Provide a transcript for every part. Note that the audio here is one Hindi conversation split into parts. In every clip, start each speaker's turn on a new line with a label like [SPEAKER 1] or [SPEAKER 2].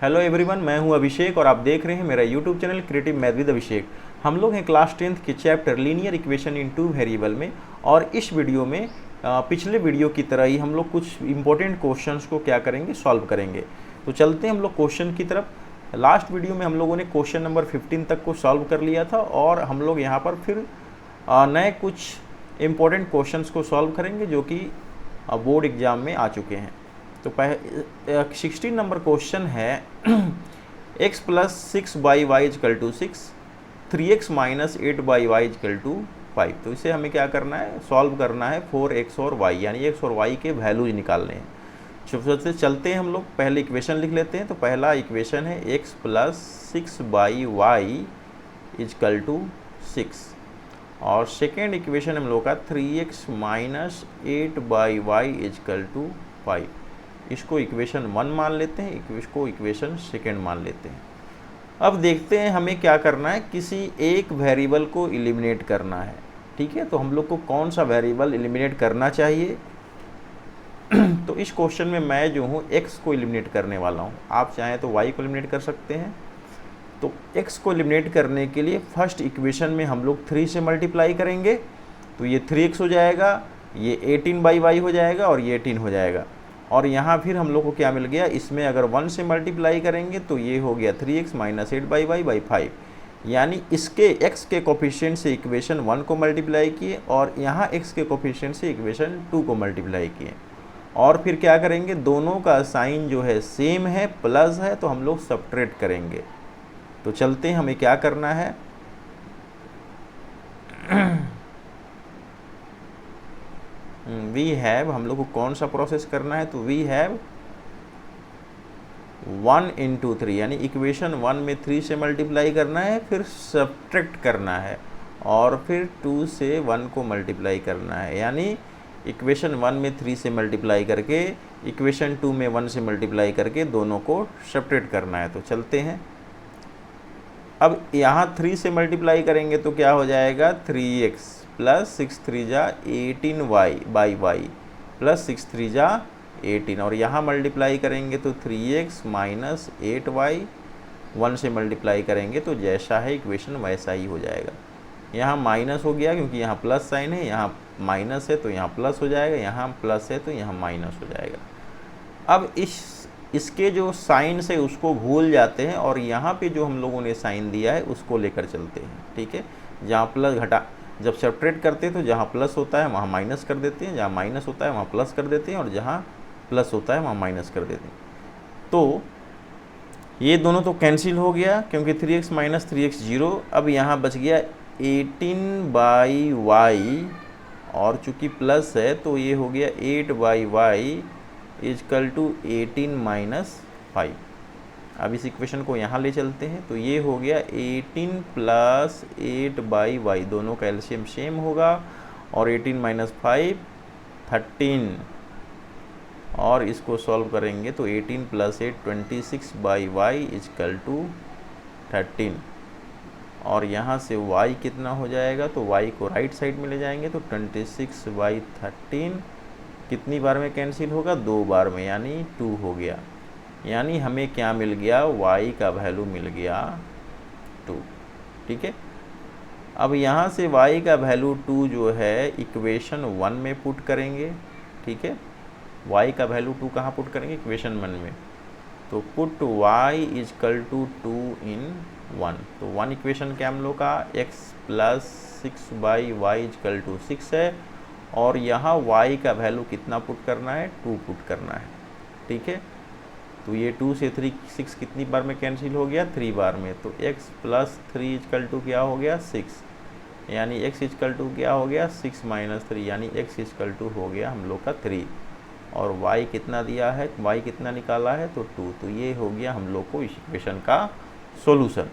[SPEAKER 1] हेलो एवरीवन, मैं हूं अभिषेक और आप देख रहे हैं मेरा YouTube channel creative math with Abhishek. हम लोग हैं क्लास 10th के chapter linear equation in two variable में, और इस वीडियो में पिछले वीडियो की तरह ही हम लोग कुछ इंपॉर्टेंट क्वेश्चंस को क्या करेंगे, सॉल्व करेंगे। तो चलते हैं हम लोग क्वेश्चन की तरफ। लास्ट वीडियो में हम लोगों ने क्वेश्चन नंबर 15 तक को सॉल्व कर लिया था, और हम लोग यहाँ पर फिर नए कुछ इम्पोर्टेंट क्वेश्चंस को सॉल्व करेंगे जो कि बोर्ड एग्ज़ाम में आ चुके हैं। तो 16 नंबर क्वेश्चन है x plus 6/y equal to 6, 3x minus 8/y equal to 5। तो इसे हमें क्या करना है, सॉल्व करना है 4x और y, यानी x और y के वैल्यूज निकालने हैं। सबसे चलते हैं हम लोग, पहले इक्वेशन लिख लेते हैं। तो पहला इक्वेशन है x plus 6/y equal to 6, और सेकेंड इक्वेशन हम लोग का 3x minus 8/y equal to 5। इसको इक्वेशन 1 मान लेते हैं, इसको इक्वेशन सेकेंड मान लेते हैं। अब देखते हैं हमें क्या करना है, किसी एक वेरिएबल को एलिमिनेट करना है। ठीक है, तो हम लोग को कौन सा वेरिएबल एलिमिनेट करना चाहिए। तो इस क्वेश्चन में मैं जो हूँ x को एलिमिनेट करने वाला हूँ। आप चाहें तो y को एलिमिनेट कर सकते हैं। तो x को एलिमिनेट करने के लिए फर्स्ट इक्वेशन में हम लोग 3 से मल्टीप्लाई करेंगे, तो ये 3x हो जाएगा, ये 18/y हो जाएगा और ये 18 हो जाएगा। और यहाँ फिर हम लोग को क्या मिल गया, इसमें अगर 1 से मल्टीप्लाई करेंगे तो ये हो गया 3x माइनस 8/y/5, यानी इसके x के कोफिशिएंट से इक्वेशन 1 को मल्टीप्लाई किए और यहाँ x के कोफिशिएंट से इक्वेशन 2 को मल्टीप्लाई किए। और फिर क्या करेंगे, दोनों का साइन जो है सेम है, प्लस है, तो हम लोग सब्ट्रैक्ट करेंगे। तो चलते हैं हमें क्या करना है। वी हैव, हम लोग को कौन सा प्रोसेस करना है, तो वी हैव 1 × 3, यानी इक्वेशन 1 में 3 से मल्टीप्लाई करना है, फिर सब्ट्रैक्ट करना है और फिर 2 से 1 को मल्टीप्लाई करना है। यानी इक्वेशन 1 में 3 से मल्टीप्लाई करके इक्वेशन 2 में 1 से मल्टीप्लाई करके दोनों को सब्ट्रैक्ट करना है। तो चलते हैं। अब यहाँ 3 से मल्टीप्लाई करेंगे तो क्या हो जाएगा, 3x प्लस 6 3 जा 18y/y प्लस 6 3 जा 18, और यहाँ मल्टीप्लाई करेंगे तो 3x माइनस 8y, 1 से मल्टीप्लाई करेंगे तो जैसा है इक्वेशन वैसा ही हो जाएगा। यहाँ माइनस हो गया क्योंकि यहाँ प्लस साइन है, यहाँ माइनस है तो यहाँ प्लस हो जाएगा, यहाँ प्लस है तो यहाँ माइनस हो जाएगा। अब इसके जो साइन से उसको भूल जाते हैं और यहाँ पे जो हम लोगों ने साइन दिया है उसको लेकर चलते हैं। ठीक है, जहाँ प्लस घटा, जब सब्ट्रैक्ट करते हैं तो जहाँ प्लस होता है वहाँ माइनस कर देते हैं, जहाँ माइनस होता है वहाँ प्लस कर देते हैं, और जहाँ प्लस होता है वहाँ माइनस कर देते हैं। तो ये दोनों तो कैंसिल हो गया क्योंकि 3x माइनस 3x 0। अब यहाँ बच गया 18/y, और चूँकि प्लस है तो ये हो गया 8/y इजकल टू 18 माइनस 5। अब इस इक्वेशन को यहाँ ले चलते हैं तो ये हो गया 18 प्लस 8/y, दोनों का एलसीएम सेम होगा, और 18 माइनस 5 13, और इसको सॉल्व करेंगे तो 18 प्लस 8 26/y इजकल टू 13, और यहाँ से y कितना हो जाएगा, तो y को राइट साइड में ले जाएंगे तो 26/13 कितनी बार में कैंसिल होगा, 2 बार में, यानी 2 हो गया। यानी हमें क्या मिल गया, y का वैल्यू मिल गया 2। ठीक है, अब यहाँ से y का वैल्यू 2 जो है इक्वेशन 1 में पुट करेंगे। ठीक है, y का वैल्यू 2 कहाँ पुट करेंगे, इक्वेशन 1 में। तो पुट y इजकल टू 2 इन 1। तो 1 इक्वेशन क्या हम लोग का, x plus 6/y equal to 6 है, और यहाँ y का वैल्यू कितना पुट करना है, 2 पुट करना है। ठीक है, तो ये 2 से 3 6 कितनी बार में कैंसिल हो गया, 3 बार में। तो x प्लस 3 इजकल टू क्या हो गया, 6, यानी x इजकल टू क्या हो गया, 6 माइनस 3, यानी x इजकल टू हो गया हम लोग का 3, और y कितना दिया है, y कितना निकाला है, तो 2। तो ये हो गया हम लोग को इस इक्वेशन का सॉल्यूशन।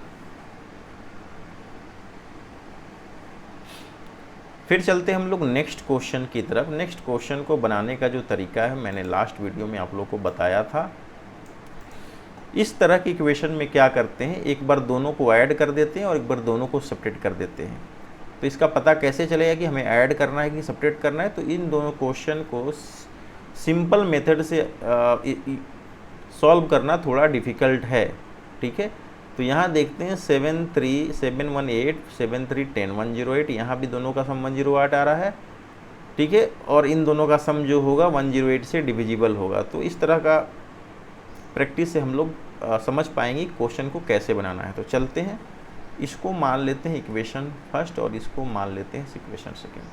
[SPEAKER 1] फिर चलते हम लोग नेक्स्ट क्वेश्चन की तरफ। नेक्स्ट क्वेश्चन को बनाने का जो तरीका है मैंने लास्ट वीडियो में आप लोग को बताया था। इस तरह की इक्वेशन में क्या करते हैं, एक बार दोनों को ऐड कर देते हैं और एक बार दोनों को सब्ट्रैक्ट कर देते हैं। तो इसका पता कैसे चलेगा कि हमें ऐड करना है कि सब्ट्रैक्ट करना है, तो इन दोनों क्वेश्चन को सिंपल मेथड से सॉल्व करना थोड़ा डिफ़िकल्ट है। ठीक है, तो यहाँ देखते हैं 7 7 1 8 7 3 10 108, यहाँ भी दोनों का सम 108 आ रहा है। ठीक है, और इन दोनों का सम जो होगा 108 से डिविजिबल होगा। तो इस तरह का प्रैक्टिस से हम लोग समझ पाएंगे क्वेश्चन को कैसे बनाना है। तो चलते हैं, इसको मान लेते हैं इक्वेशन फर्स्ट और इसको मान लेते हैं इक्वेशन सेकेंड।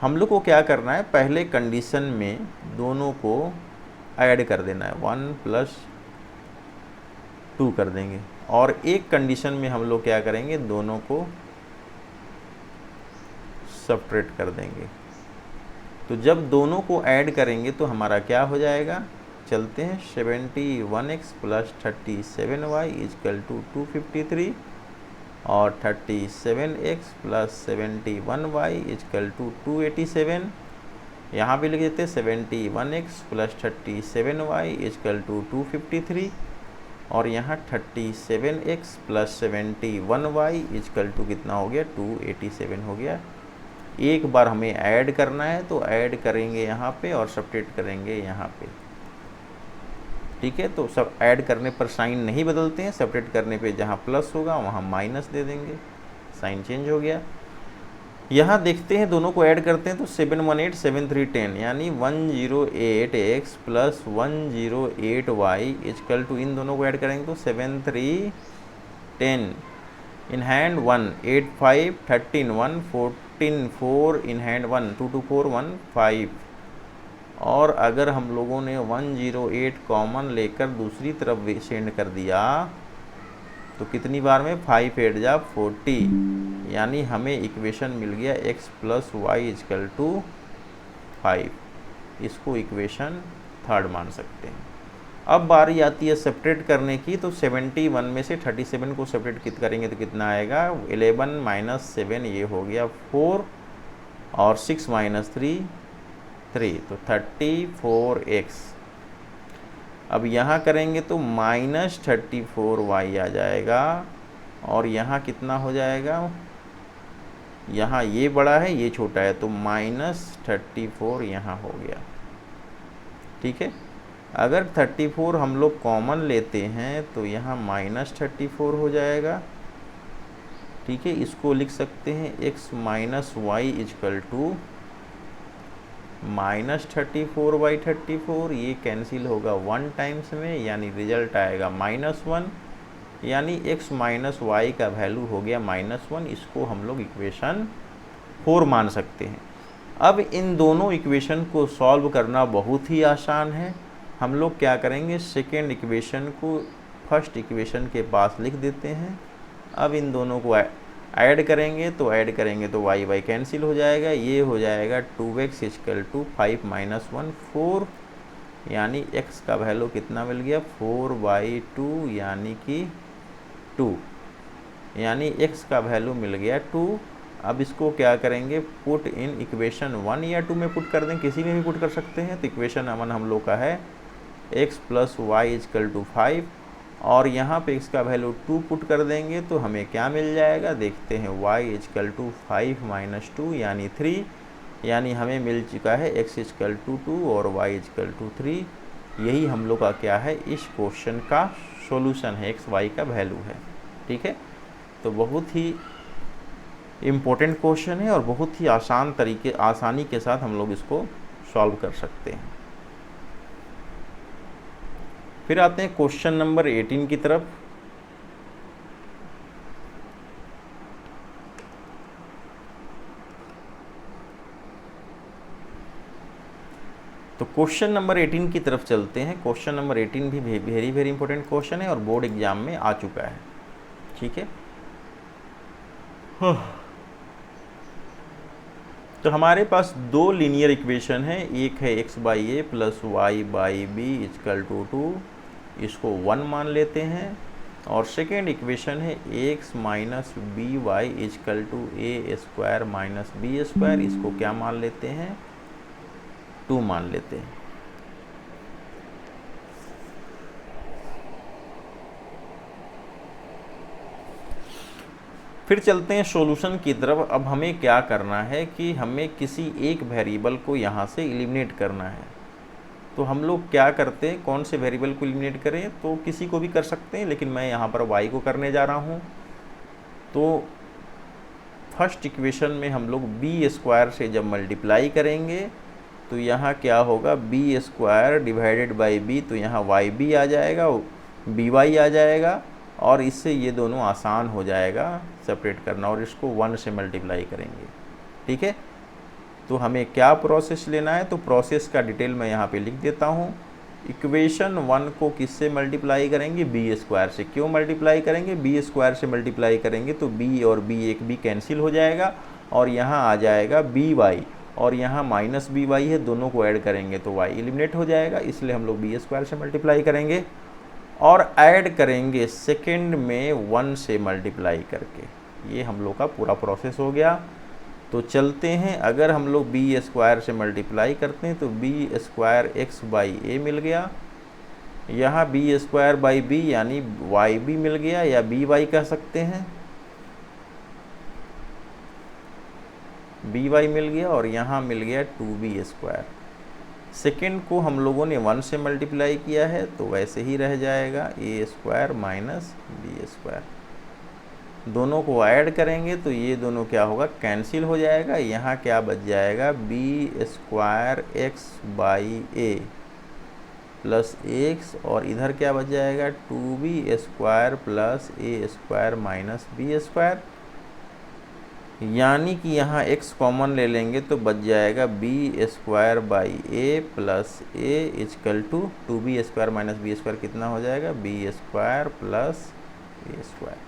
[SPEAKER 1] हम लोग को क्या करना है, पहले कंडीशन में दोनों को ऐड कर देना है, 1 + 2 कर देंगे, और एक कंडीशन में हम लोग क्या करेंगे, दोनों को सब्ट्रैक्ट कर देंगे। तो जब दोनों को ऐड करेंगे तो हमारा क्या हो जाएगा, चलते हैं, 71x + 37y = 253 और 37x + 71y = 287। यहाँ भी लिख देते हैं 71x + 37y = 253 और यहाँ 37x + 71y = कितना हो गया, 287 हो गया। एक बार हमें ऐड करना है तो ऐड करेंगे यहाँ पे और सब्ट्रैक्ट करेंगे यहाँ पे। ठीक है, तो सब ऐड करने पर साइन नहीं बदलते हैं, सब्ट्रैक्ट करने पे जहाँ प्लस होगा वहाँ माइनस दे देंगे, साइन चेंज हो गया। यहाँ देखते हैं, दोनों को ऐड करते हैं तो 718 7 3 10 यानी 108x + 108y = इन दोनों को ऐड करेंगे तो 7 3 10 इन हैंड 1 8 5 13 1 14 4 इन हैंड 1 2 2 4 1 5। और अगर हम लोगों ने 108 कॉमन लेकर दूसरी तरफ सेंड कर दिया तो कितनी बार में, 5 8 जा 40, यानी हमें इक्वेशन मिल गया x + y = 5। इसको इक्वेशन थर्ड मान सकते हैं। अब बारी आती है सेपरेट करने की, तो 71 में से 37 को सेपरेट करेंगे तो कितना आएगा, 11 - 7 ये हो गया 4 और 6 - 3 3, तो 34x। अब यहाँ करेंगे तो -34y आ जाएगा और यहाँ कितना हो जाएगा, यहाँ ये बड़ा है ये छोटा है तो -34 यहाँ हो गया। ठीक है, अगर 34 हम लोग कॉमन लेते हैं तो यहाँ -34 हो जाएगा। ठीक है, इसको लिख सकते हैं x - y = -34/34, ये कैंसिल होगा 1 टाइम्स में, यानी रिजल्ट आएगा -1, यानी x - y का वैल्यू हो गया -1। इसको हम लोग इक्वेशन 4 मान सकते हैं। अब इन दोनों इक्वेशन को सॉल्व करना बहुत ही आसान है। हम लोग क्या करेंगे, सेकेंड इक्वेशन को फर्स्ट इक्वेशन के पास लिख देते हैं। अब इन दोनों को ऐड करेंगे तो y कैंसिल हो जाएगा, ये हो जाएगा 2x = 5 - 1 4, यानी x का वैल्यू कितना मिल गया, 4/2 यानी कि 2, यानी x का वैल्यू मिल गया 2। अब इसको क्या करेंगे, पुट इन इक्वेशन 1 या 2 में पुट कर दें, किसी में भी पुट कर सकते हैं। तो इक्वेशन 1 हम लोग का है x + y = 5 और यहाँ पे x का वैल्यू 2 पुट कर देंगे तो हमें क्या मिल जाएगा, देखते हैं, y = 5 - 2 यानी 3, यानी हमें मिल चुका है x = 2 और y = 3। यही हम लोग का क्या है, इस क्वेश्चन का सॉल्यूशन है, x y का वैल्यू है। ठीक है, तो बहुत ही इम्पोर्टेंट क्वेश्चन है और बहुत ही आसानी के साथ हम लोग इसको सॉल्व कर सकते हैं। फिर आते हैं क्वेश्चन नंबर 18 की तरफ। तो क्वेश्चन नंबर 18 की तरफ चलते हैं। क्वेश्चन नंबर 18 भी वेरी इंपॉर्टेंट क्वेश्चन है और बोर्ड एग्जाम में आ चुका है। ठीक है, तो हमारे पास दो लीनियर इक्वेशन है, एक है x/a + y/b = 2, इसको 1 मान लेते हैं, और सेकेंड इक्वेशन है x - by = a² - b², इसको क्या मान लेते हैं, 2 मान लेते हैं। फिर चलते हैं सॉल्यूशन की तरफ। अब हमें क्या करना है कि हमें किसी एक वेरिएबल को यहाँ से एलिमिनेट करना है। तो हम लोग क्या करते हैं, कौन से वेरिएबल को एलिमिनेट करें, तो किसी को भी कर सकते हैं, लेकिन मैं यहाँ पर y को करने जा रहा हूँ। तो फर्स्ट इक्वेशन में हम लोग बी स्क्वायर से जब मल्टीप्लाई करेंगे तो यहाँ क्या होगा, B square divided by B, तो यहाँ वाई बी आ जाएगा, बी वाई आ जाएगा, और इससे ये दोनों आसान हो जाएगा सेपरेट करना, और इसको 1 से मल्टीप्लाई करेंगे। ठीक है, तो हमें क्या प्रोसेस लेना है, तो प्रोसेस का डिटेल मैं यहाँ पे लिख देता हूँ। इक्वेशन 1 को किससे मल्टीप्लाई करेंगे, बी स्क्वायर से। क्यों मल्टीप्लाई करेंगे, बी स्क्वायर से मल्टीप्लाई करेंगे तो बी और बी एक बी कैंसिल हो जाएगा, और यहाँ आ जाएगा बी वाई, और यहाँ माइनस बी वाई है, दोनों को ऐड करेंगे तो वाई एलिमिनेट हो जाएगा, इसलिए हम लोग बी स्क्वायर से मल्टीप्लाई करेंगे और ऐड करेंगे सेकेंड में 1 से मल्टीप्लाई करके। ये हम लोग का पूरा प्रोसेस हो गया। तो चलते हैं, अगर हम लोग बी स्क्वायर से मल्टीप्लाई करते हैं तो बी स्क्वायर एक्स बाई ए मिल गया, यहाँ बी स्क्वायर बाई बी यानी वाई बी मिल गया, या बी वाई कह सकते हैं, बी वाई मिल गया, और यहाँ मिल गया 2b स्क्वायर। सेकेंड को हम लोगों ने 1 से मल्टीप्लाई किया है तो वैसे ही रह जाएगा a square minus B square. दोनों को ऐड करेंगे तो ये दोनों क्या होगा, कैंसिल हो जाएगा। यहाँ क्या बच जाएगा, B square X by A plus X, और इधर क्या बच जाएगा, 2b स्क्वायर प्लस ए स्क्वायर माइनस बी स्क्वायर। यानी कि यहाँ x कॉमन ले लेंगे तो बच जाएगा B square by A plus A equal to 2b square minus B square कितना हो जाएगा, बी स्क्वायर प्लस ए स्क्वायर।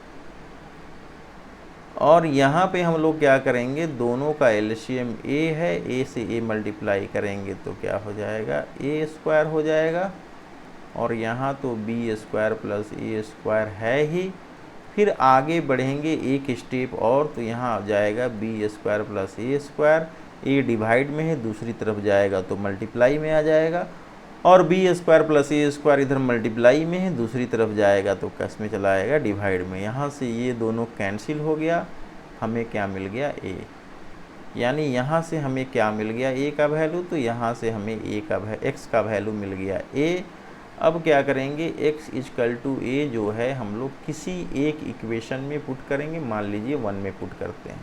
[SPEAKER 1] और यहाँ पे हम लोग क्या करेंगे, दोनों का एलसीएम a है, a से a मल्टीप्लाई करेंगे तो क्या हो जाएगा, a स्क्वायर हो जाएगा, और यहाँ तो b स्क्वायर प्लस ए स्क्वायर है ही। फिर आगे बढ़ेंगे एक स्टेप और, तो यहाँ आ जाएगा बी स्क्वायर प्लस ए स्क्वायर, ए डिवाइड में है, दूसरी तरफ जाएगा तो मल्टीप्लाई में आ जाएगा, और बी स्क्वायर प्लस ए स्क्वायर इधर मल्टीप्लाई में है, दूसरी तरफ जाएगा तो कस में चला आएगा डिवाइड में। यहाँ से ये दोनों कैंसिल हो गया, हमें क्या मिल गया, ए। यानी यहाँ से हमें क्या मिल गया, ए का वैल्यू, तो यहाँ से हमें एक्स का वैल्यू मिल गया ए। अब क्या करेंगे, x इजकल टू ए जो है हम लोग किसी एक इक्वेशन में पुट करेंगे, मान लीजिए 1 में पुट करते हैं।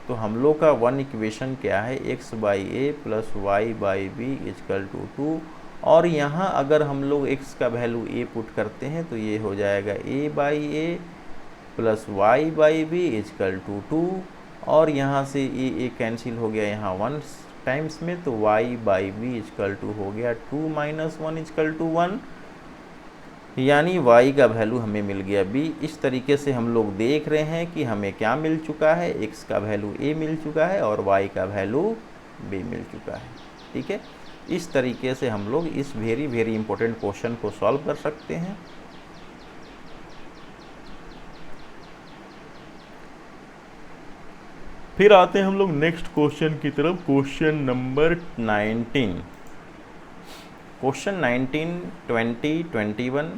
[SPEAKER 1] तो हम लोग का 1 इक्वेशन क्या है, x by A plus Y by B equal to 2, और यहाँ अगर हम लोग x का वैल्यू a पुट करते हैं तो ये हो जाएगा a by A plus Y by B equal to 2, और यहाँ से a कैंसिल हो गया यहाँ 1 टाइम्स में, तो y by B equal to हो गया 2 माइनस 1 इजकल टू 1, यानी y का वैल्यू हमें मिल गया b। इस तरीके से हम लोग देख रहे हैं कि हमें क्या मिल चुका है, x का वैल्यू a मिल चुका है और y का वैल्यू b मिल चुका है। ठीक है, इस तरीके से हम लोग इस वेरी इंपॉर्टेंट क्वेश्चन को सॉल्व कर सकते हैं। फिर आते हैं हम लोग नेक्स्ट क्वेश्चन की तरफ, क्वेश्चन नंबर 19। क्वेश्चन 19, 20, 21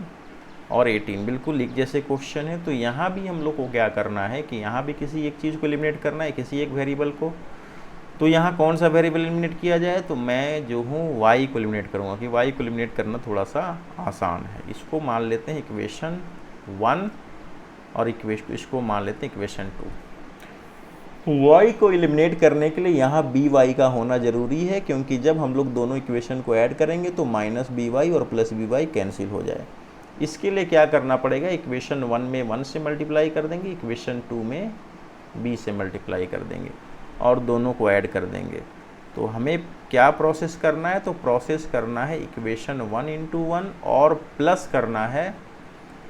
[SPEAKER 1] और 18 बिल्कुल एक जैसे क्वेश्चन है। तो यहाँ भी हम लोग को क्या करना है कि यहाँ भी किसी एक चीज़ को एलिमिनेट करना है, किसी एक वेरिएबल को। तो यहाँ कौन सा वेरिएबल एलिमिनेट किया जाए, तो मैं जो हूँ y को एलिमिनेट करूँगा, कि y को एलिमिनेट करना थोड़ा सा आसान है। इसको मान लेते हैं इक्वेशन 1 और इसको मान लेते हैं इक्वेशन 2। y को एलिमिनेट करने के लिए यहाँ बी वाई का होना ज़रूरी है, क्योंकि जब हम लोग दोनों इक्वेशन को ऐड करेंगे तो माइनस बी वाई और प्लस बी वाई कैंसिल हो जाए। इसके लिए क्या करना पड़ेगा, इक्वेशन 1 में 1 से मल्टीप्लाई कर देंगे, इक्वेशन 2 में b से मल्टीप्लाई कर देंगे और दोनों को ऐड कर देंगे। तो हमें क्या प्रोसेस करना है, तो प्रोसेस करना है इक्वेशन 1 इंटू 1 और प्लस करना है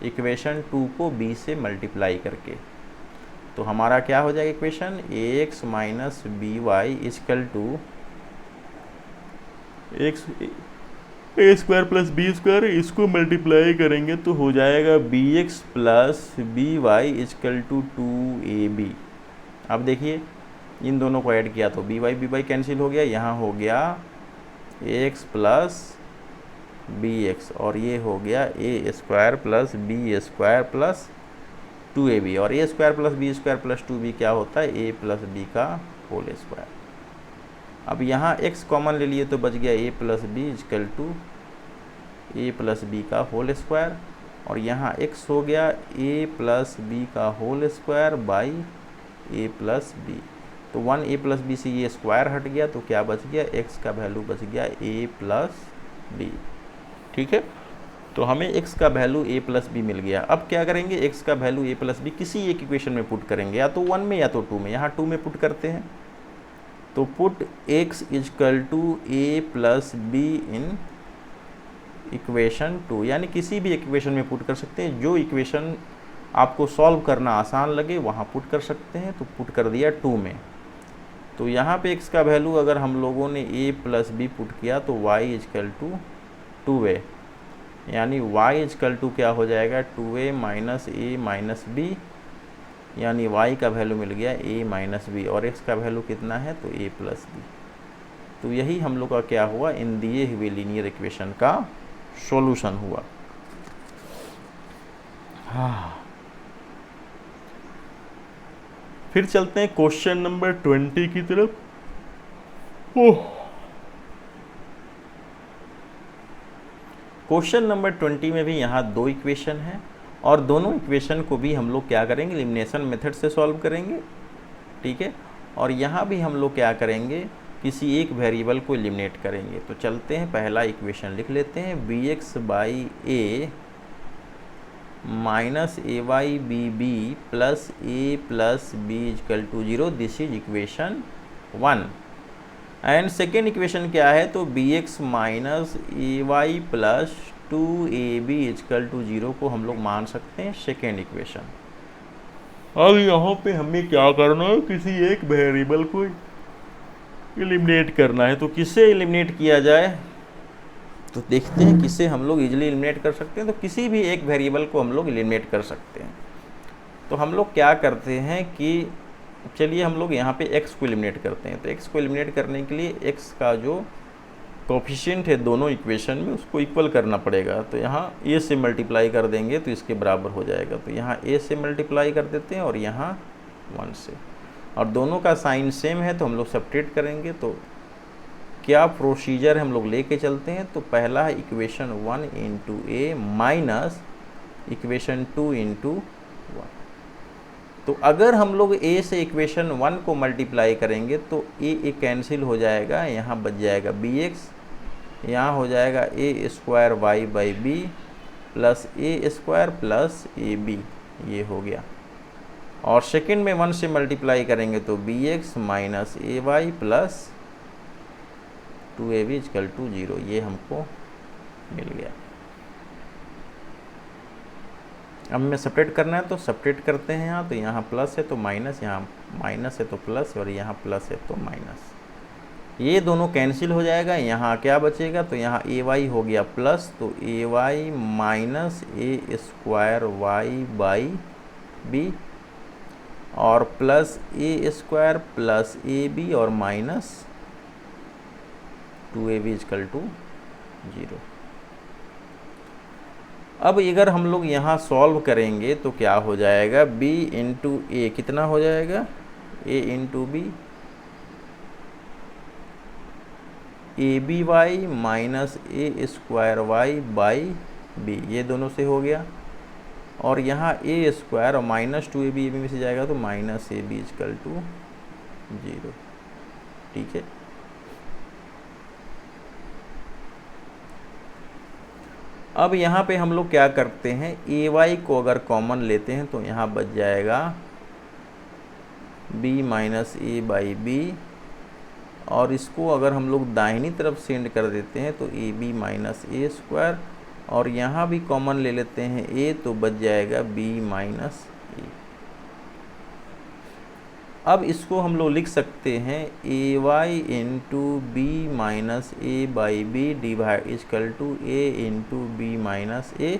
[SPEAKER 1] इक्वेशन 2 को b से मल्टीप्लाई करके। तो हमारा क्या हो जाएगा equation, ax minus B Y equal to A square plus B square, इसको मल्टीप्लाई करेंगे तो हो जाएगा bx plus B Y equal to 2ab। अब देखिए इन दोनों को ऐड किया तो बी वाई कैंसिल हो गया, यहाँ हो गया ax प्लस bx और ये हो गया a square plus B square plus 2ab, और a square plus B square plus 2b क्या होता है, a प्लस बी का होल स्क्वायर। अब यहाँ x कॉमन ले लिए तो बच गया a plus B equal to A plus B का होल स्क्वायर, और यहाँ x हो गया a प्लस बी का whole square by a plus B. तो 1 a प्लस बी से ये स्क्वायर हट गया तो क्या बच गया, x का वैल्यू बच गया a प्लस बी। ठीक है, तो हमें x का वैल्यू a प्लस बी मिल गया। अब क्या करेंगे, x का वैल्यू a प्लस बी किसी एक इक्वेशन में पुट करेंगे, या तो 1 में या तो 2 में। यहाँ 2 में पुट करते हैं, तो put x equal to a plus B in equation 2, यानी किसी भी इक्वेशन में पुट कर सकते हैं। जो इक्वेशन आपको सॉल्व करना आसान लगे वहाँ पुट कर सकते हैं। तो पुट कर दिया 2 में। तो यहाँ पे x का वैल्यू अगर हम लोगों ने a प्लस बी पुट किया तो y इजकल टू 2a, यानी y इजकल टू क्या हो जाएगा, 2a minus a minus B, यानी y का वैल्यू मिल गया a माइनस बी, और x का वैल्यू कितना है तो a प्लस बी। तो यही हम लोग का क्या हुआ, इन दिए हुए लीनियर इक्वेशन का सॉल्यूशन हुआ। हाँ, फिर चलते हैं क्वेश्चन नंबर 20 की तरफ। क्वेश्चन नंबर 20 में भी यहाँ 2 इक्वेशन हैं, और दोनों इक्वेशन को भी हम लोग क्या करेंगे, एलिमिनेशन मेथड से सॉल्व करेंगे। ठीक है, और यहाँ भी हम लोग क्या करेंगे, किसी एक वेरिएबल को एलिमिनेट करेंगे। तो चलते हैं, पहला इक्वेशन लिख लेते हैं, B X by A minus A Y B B plus A plus B equal to 0, this is equation 1। And second equation क्या है, तो B X minus A Y plus 2ab equal to 0 को हम लोग मान सकते हैं सेकेंड इक्वेशन। अब यहाँ पे हमें क्या करना है, किसी एक वेरिएबल को एलिमिनेट करना है। तो किससे एलिमिनेट किया जाए, तो देखते हैं किससे हम लोग इजीली एलिमिनेट कर सकते हैं। तो किसी भी एक वेरिएबल को हम लोग एलिमिनेट कर सकते हैं। तो हम लोग क्या करते हैं कि चलिए हम लोग यहाँ पे x को एलिमिनेट करते हैं। तो x को एलिमिनेट करने के लिए x का जो कोफिशिएंट है दोनों इक्वेशन में उसको इक्वल करना पड़ेगा। तो यहाँ a से मल्टीप्लाई कर देंगे तो इसके बराबर हो जाएगा। तो यहाँ a से मल्टीप्लाई कर देते हैं और यहाँ 1 से, और दोनों का साइन सेम है तो हम लोग सब्ट्रैक्ट करेंगे। तो क्या प्रोसीजर है हम लोग लेके चलते हैं। तो पहला है इक्वेशन 1 इंटू ए माइनस इक्वेशन 2 इंटू 1। तो अगर हम लोग a से इक्वेशन 1 को मल्टीप्लाई करेंगे तो a कैंसिल हो जाएगा, यहाँ बच जाएगा bx, यहाँ हो जाएगा a square Y by B plus a square plus A B, ये हो गया। और सेकंड में 1 से मल्टीप्लाई करेंगे तो bx minus A Y plus 2ab equal to 0, ये हमको मिल गया। अब हमें सेपरेट करना है तो सेपरेट करते हैं। यहाँ तो यहाँ प्लस है तो माइनस, यहाँ माइनस है तो प्लस, और यहाँ प्लस है तो माइनस, ये दोनों कैंसिल हो जाएगा। यहाँ क्या बचेगा, तो यहाँ ए वाई हो गया प्लस, तो a y minus A square Y by B, और प्लस ए स्क्वायर प्लस ए बी, और माइनस 2ab इजकल टू 0। अब अगर हम लोग यहाँ सॉल्व करेंगे तो क्या हो जाएगा, b इंटू ए कितना हो जाएगा, a into B, A B Y minus A square Y by B, ये दोनों से हो गया। और यहाँ ए स्क्वायर और माइनस 2ab में से जाएगा तो minus A B equal to 0। ठीक है, अब यहाँ पे हम लोग क्या करते हैं, ए वाई को अगर कॉमन लेते हैं तो यहाँ बच जाएगा b minus A by B, और इसको अगर हम लोग दाहिनी तरफ सेंड कर देते हैं तो A B minus A square, और यहाँ भी कॉमन ले लेते हैं a तो बच जाएगा b माइनस ए। अब इसको हम लोग लिख सकते हैं a y into b minus A by b divide equal to a into b minus a,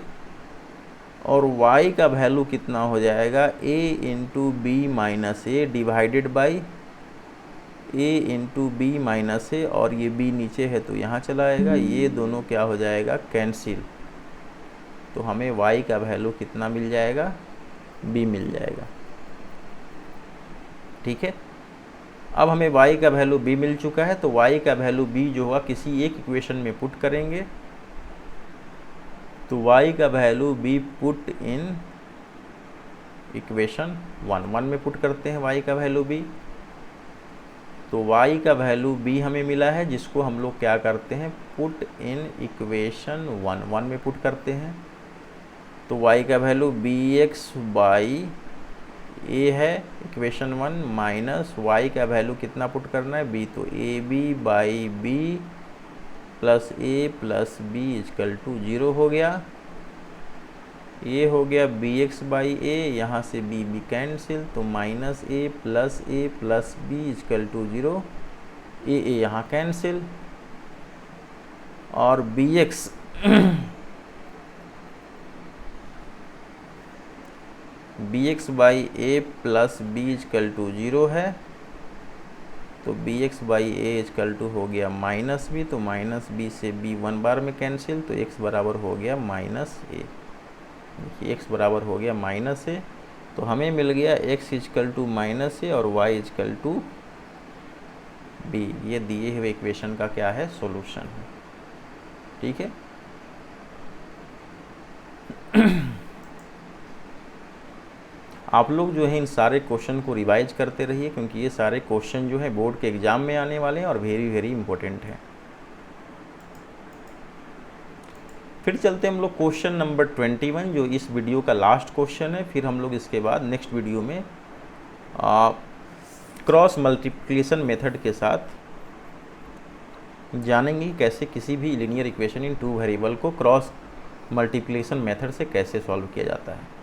[SPEAKER 1] और y का वैल्यू कितना हो जाएगा, a into b minus a divided by a into b minus a, और ये b नीचे है तो यहाँ चला आएगा, ये दोनों क्या हो जाएगा, कैंसिल। तो हमें y का वैल्यू कितना मिल जाएगा, b मिल जाएगा। ठीक है, अब हमें y का वैल्यू b मिल चुका है, तो y का वैल्यू b जो होगा किसी एक इक्वेशन में पुट करेंगे, तो y का value b put in equation 1 में पुट करते हैं y का वैल्यू b। तो y का वैल्यू b हमें मिला है, जिसको हम लोग क्या करते हैं, पुट इन इक्वेशन 1 में पुट करते हैं। तो y का वैल्यू bx बाई a है इक्वेशन 1, माइनस y का वैल्यू कितना पुट करना है, b, तो ab by b plus a plus b equal to 0 हो गया। ये हो गया bx बाई a, यहाँ से b कैंसिल, तो minus a plus b equal to 0, a यहाँ कैंसिल, और bx bx by a plus b equal to 0 है, तो bx by a equal to हो गया माइनस b, तो माइनस b से b 1 बार में कैंसिल, तो x बराबर हो गया माइनस a। देखिए x बराबर हो गया माइनस a, तो हमें मिल गया x इजकल टू माइनस a और y इजकल टू b। ये दिए हुए इक्वेशन का क्या है, सॉल्यूशन है। ठीक है, आप लोग जो है इन सारे क्वेश्चन को रिवाइज करते रहिए, क्योंकि ये सारे क्वेश्चन जो है बोर्ड के एग्ज़ाम में आने वाले हैं और वेरी वेरी इंपॉर्टेंट हैं। फिर चलते हम लोग क्वेश्चन नंबर 21, जो इस वीडियो का लास्ट क्वेश्चन है। फिर हम लोग इसके बाद नेक्स्ट वीडियो में क्रॉस मल्टीप्लिकेशन मेथड के साथ जानेंगे कैसे किसी भी लीनियर इक्वेशन इन 2 वेरिएबल को क्रॉस मल्टीप्लिकेशन मेथड से कैसे सॉल्व किया जाता है।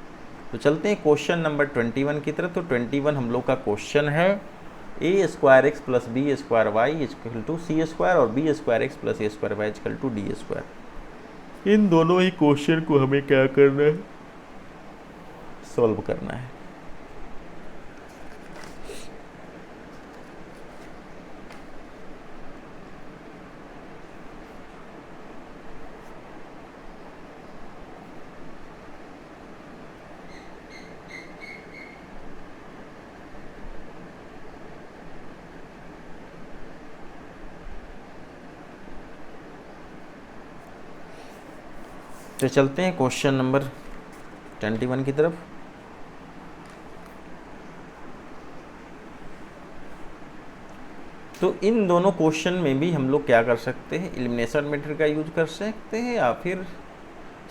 [SPEAKER 1] तो चलते हैं क्वेश्चन नंबर 21 की तरफ। तो 21 हम लोग का क्वेश्चन है a square x plus B square y equal to c square और b square x plus A square y equal to d square. इन दोनों ही क्वेश्चन को हमें क्या करना है, सॉल्व करना है। तो चलते हैं क्वेश्चन नंबर 21 की तरफ। तो इन दोनों क्वेश्चन में भी हम लोग क्या कर सकते हैं, एलिमिनेशन मेथड का यूज कर सकते हैं या फिर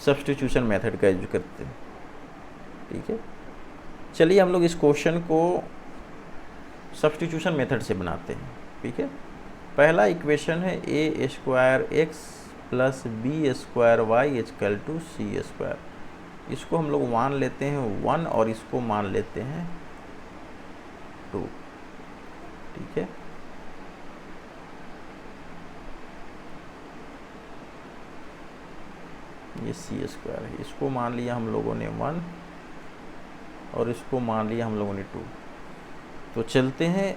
[SPEAKER 1] सब्स्टिट्यूशन मेथड का यूज करते हैं। ठीक है, चलिए हम लोग इस क्वेश्चन को सब्स्टिट्यूशन मेथड से बनाते हैं। ठीक है, पहला इक्वेशन है a square x plus B square y equal to c square. इसको हम लोग मान लेते हैं 1 और इसको मान लेते हैं 2। ठीक है, ये सी स्क्वायर है, इसको मान लिया हम लोगों ने 1 और इसको मान लिया हम लोगों ने 2। तो चलते हैं,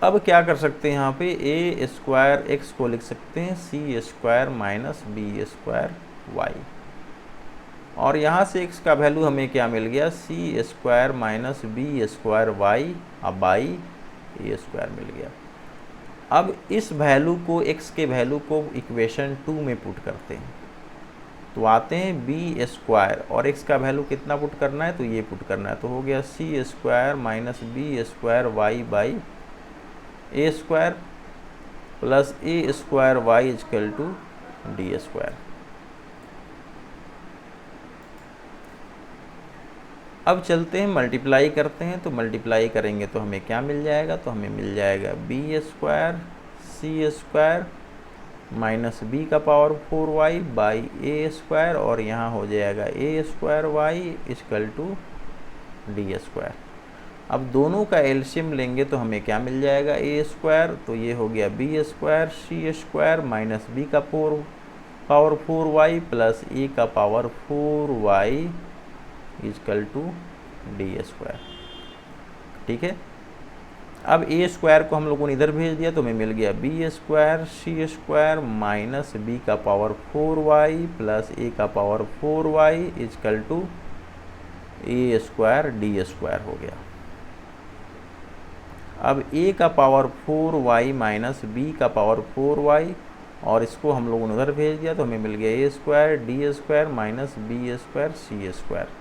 [SPEAKER 1] अब क्या कर सकते हैं, यहाँ पे a स्क्वायर एक्स को लिख सकते हैं c square minus B square y, और यहाँ से x का वैल्यू हमें क्या मिल गया, c square minus B square y अब बाई ए स्क्वायर मिल गया। अब इस वैल्यू को, x के वैल्यू को इक्वेशन 2 में पुट करते हैं, तो आते हैं बी स्क्वायर और x का वैल्यू कितना पुट करना है, तो ये पुट करना है, तो हो गया c square minus B square Y by a square plus A square y equal to d square. अब चलते हैं मल्टीप्लाई करते हैं, तो मल्टीप्लाई करेंगे तो हमें क्या मिल जाएगा, तो हमें मिल जाएगा B square c square minus b का power 4y by a square, और यहाँ हो जाएगा a square y equal to d square. अब दोनों का एलसीएम लेंगे तो हमें क्या मिल जाएगा, ए स्क्वायर, तो ये हो गया b square c square minus b का पावर 4y प्लस ए का power 4y equal to d square. ठीक है, अब ए स्क्वायर को हम लोगों ने इधर भेज दिया, तो हमें मिल गया b square c square minus b का पावर 4y प्लस ए का power 4y equal to A square d square हो गया। अब a का पावर 4y माइनस b का पावर 4y, और इसको हम लोगों ने उधर भेज दिया तो हमें मिल गया a square d square minus B square c square.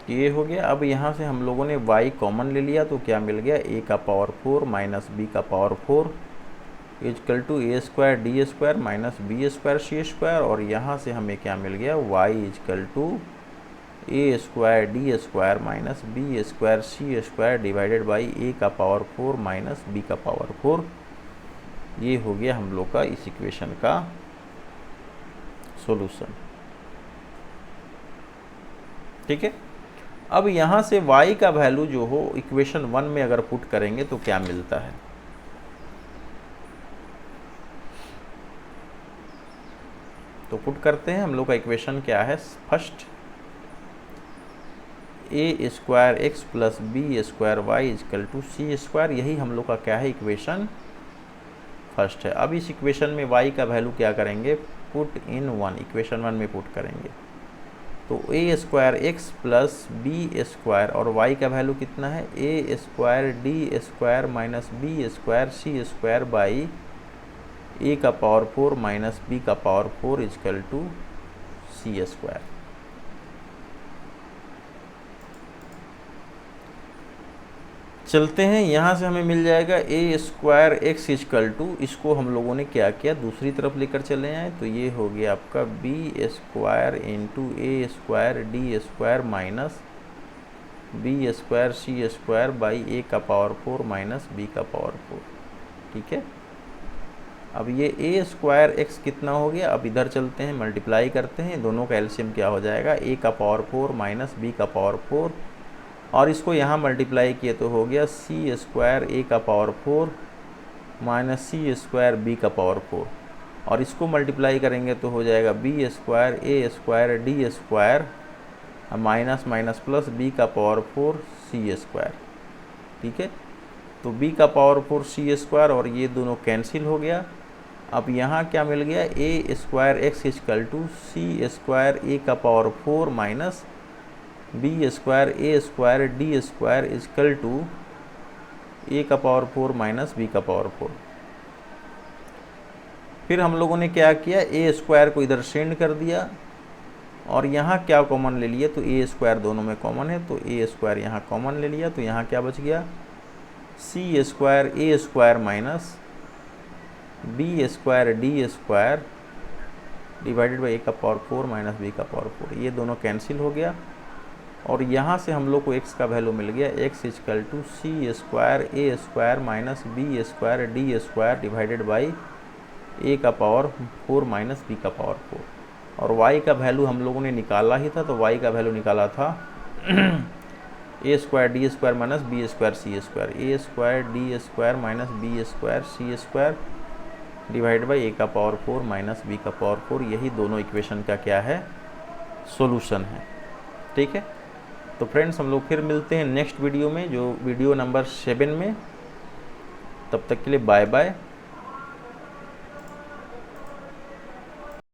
[SPEAKER 1] ये हो गया। अब यहाँ से हम लोगों ने y कॉमन ले लिया तो क्या मिल गया, a का पावर 4 माइनस b का power 4 equal to a square d square minus B square c square, और यहाँ से हमें क्या मिल गया, y equal to a square d square minus B square c square divided by a का पावर 4 माइनस b का पावर 4। ये हो गया हम लोग का इस इक्वेशन का सॉल्यूशन। ठीक है। अब यहाँ से y का वैल्यू जो हो इक्वेशन 1 में अगर पुट करेंगे तो क्या मिलता है, तो पुट करते हैं। हम लोग का इक्वेशन क्या है, first a square x plus B square y equal to c square, यही हम लोग का क्या है, इक्वेशन फर्स्ट है। अब इस इक्वेशन में y का वैल्यू क्या करेंगे, पुट इन 1, इक्वेशन 1 में पुट करेंगे तो a square x plus B square, और y का वैल्यू कितना है, a square d square minus B square c square by a का पावर 4 माइनस b का power 4 equal to c square. चलते हैं, यहाँ से हमें मिल जाएगा a square x equal to, इसको हम लोगों ने क्या किया, दूसरी तरफ लेकर चले आए तो ये हो गया आपका b square into a square d square minus B square c square by a का पावर 4 माइनस b का पावर 4। ठीक है। अब ये a स्क्वायर एक्स कितना हो गया, अब इधर चलते हैं, मल्टीप्लाई करते हैं, दोनों का एलसीएम क्या हो जाएगा, a का पावर 4 माइनस b का पावर 4, और इसको यहाँ मल्टीप्लाई किए तो हो गया सी स्क्वायर a का पावर 4 माइनस सी स्क्वायर b का पावर 4, और इसको मल्टीप्लाई करेंगे तो हो जाएगा b square a square d square minus minus plus b का पावर 4 सी स्क्वायर। ठीक है। तो b का पावर 4 सी स्क्वायर और ये दोनों कैंसिल हो गया। अब यहाँ क्या मिल गया, a square x equal to c square a का power 4 minus B square a square d square equal to a का पावर 4 माइनस b का पावर 4। फिर हम लोगों ने क्या किया, a स्क्वायर को इधर सेंड कर दिया और यहाँ क्या कॉमन ले लिया, तो a स्क्वायर दोनों में कॉमन है तो a स्क्वायर यहाँ कॉमन ले लिया, तो यहाँ क्या बच गया, c square a square minus B square d square divided by a का पावर 4 माइनस b का पावर 4, ये दोनों कैंसिल हो गया। और यहाँ से हम लोग को x का वैल्यू मिल गया, x equal to c square a square minus B square d square divided by a का पावर 4 माइनस b का पावर 4, और y का वैल्यू हम लोगों ने निकाला ही था, तो y का वैल्यू निकाला था a square d square minus B square c square, a square d square minus B square c square divide by a का पावर 4 माइनस b का पावर 4, यही दोनों इक्वेशन का क्या है, सॉल्यूशन है। ठीक है। तो फ्रेंड्स हम लोग फिर मिलते हैं नेक्स्ट वीडियो में, जो वीडियो नंबर 7 में। तब तक के लिए बाय बाय।